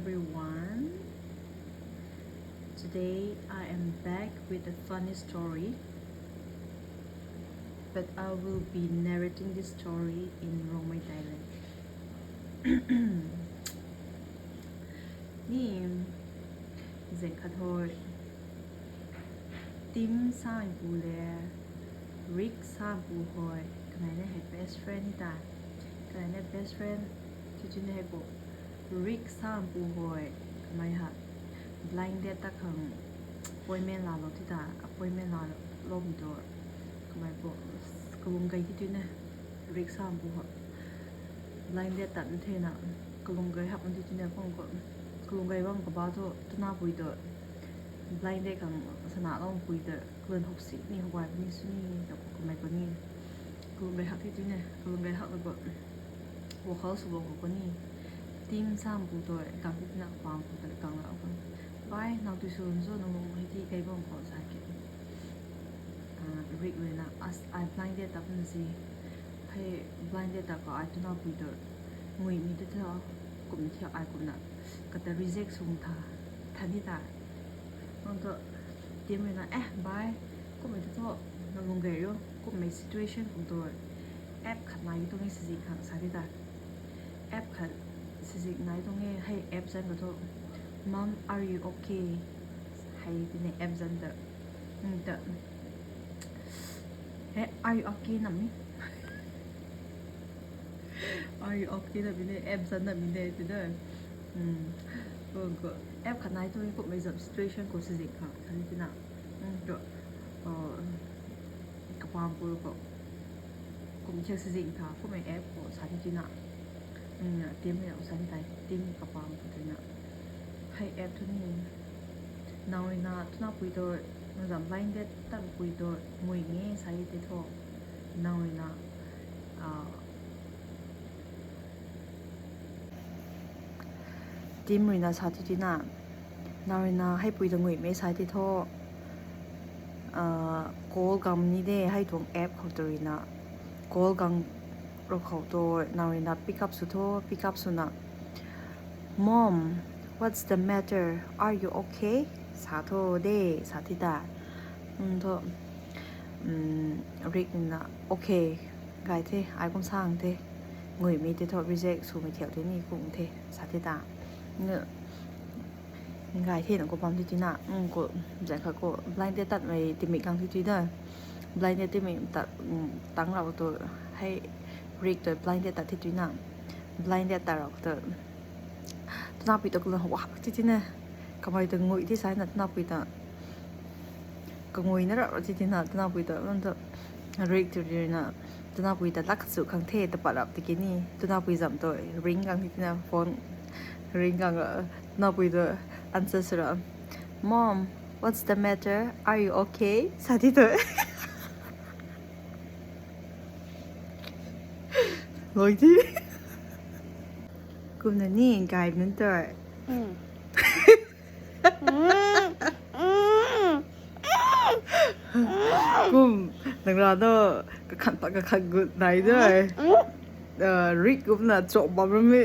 everyone. Today I am back with a funny story, but I will be narrating this story in Rongmei dialect. นี่เสียงขอโทษติมสร้างปูแลริกสร้างปูหอยขณะนี้ให้ best friend นี่ตาขณะนี้ best friend ที่จุนให้บอกริกสร้างปูหอยทำไมฮะ blind date ตาขังป่วยแม่ลาเราที่ตาป่วยแม่ลาลมตัวทำไมบอกกลุ่มไก่ที่จุนนะริกสร้างปูหอย blind date ตัดเทน่ะกลุ่มไก่หักมันที่จุนเนี่ยฟังก่อนกลุ่มไก่ว่างกับบ้าตัวต้นหน้าปุยตัวblind date ขังสนาต้องปุยตัวเกิน60นี่หัวนี่สุนี่กับกลุ่มไก่คนนี้กลุ่มไก่หักที่จุนเนี่ยกลุ่มไก่หักแล้วก็หัวเขาสูบลงกับคนนี้ทีมสร้างปูตัวกางที่หน้าฟังปูตัวกางแล้วกันไว้นาวตุสูนโซนงงให้ที่ไก่บ้องขอสายเก็บริกเลยนะไอ้ blind date ตัดมันสิให้ blind date ตัดก็ไอ้ตัวหน้าปุยตัวงุยมีตัวเท่ากลุ่มเที่ยวไอ้กลุ่มน่ะก็จะ reject สูงท่าทันที่ตามันก็เตรียมเลยนะบายก็ไม่ตัวเราลงเกลียวก็ไม่ situation ของตัวแอปขัดไม้ตรงนี้สิขังสาธิตาแอปขัดสิไม้ตรงนี้ให้แอปจันก็ตัว Mom are you okay ให้ในแอปจันเด้อเฮ้ are you okay นะมิ are you okay นะมิเนี่ยแอปจันนะมิเนี่ยเด้อก็แอปขัดไม้ตรงนี้ก็ไม่จับ situation ก็สิขังสาธิตาก็กระเพาะปูก็cũng chưa sử dụng thảo của mấy app của sản品nào tiêm hiệu sản tài tiêm cả bằng của thế nào hay app thứ này nào là nó bùi tôi nó giảm bánh đấy tặng bùi tôi mùi nghe sản thế thôi nào là tiêm mùi là sản品nào nào là hay bùi tôi mùi mấy sản thế thôi cố gắng như thế hay thuộc app của tôi nào cố gắng rồi khẩu tôi nào là pick up số thôi pick up số nào Mom what's the matter are you okay sao thôi đấy sao thì ta thôi Rick là okay cái thế ai cũng sang thế người mi thế thôi reject số mi theo thế này cũng thế sao thì ta nữa cái thế nó có bao nhiêu tiền nào của giải khởi của blind date tận về tìm mình càng thứ gì đó blind date tìm mình tăngเราตัวให้ Rick ตัว blind date ตัดที่จุดนั้น blind date ตัดเราตัวน่าปิดตัวกลุ่มหัวจริงๆนะทำไมตัวงุยที่ใช้น่าปิดตัวก็งุยนั่นแหละจริงๆนะน่าปิดตัวมันตัว Rick ตัวนี้นะตัวน่าปิดตัวลักษณะข้างเทตัวปัดรับตะกี้นี่ตัวน่าปิดจำตัว ring กันที่นะ phone ring กันก็น่าปิดตัว answer สุด Mom what's the matter are you okay สาธิตตัวลอยที่กูนั่นนี่กลายเป็นตัวกูหลังจากนั้นก็ขันปากก็ขันกุดไหนด้วยริกกูน่ะจบบ้าไม่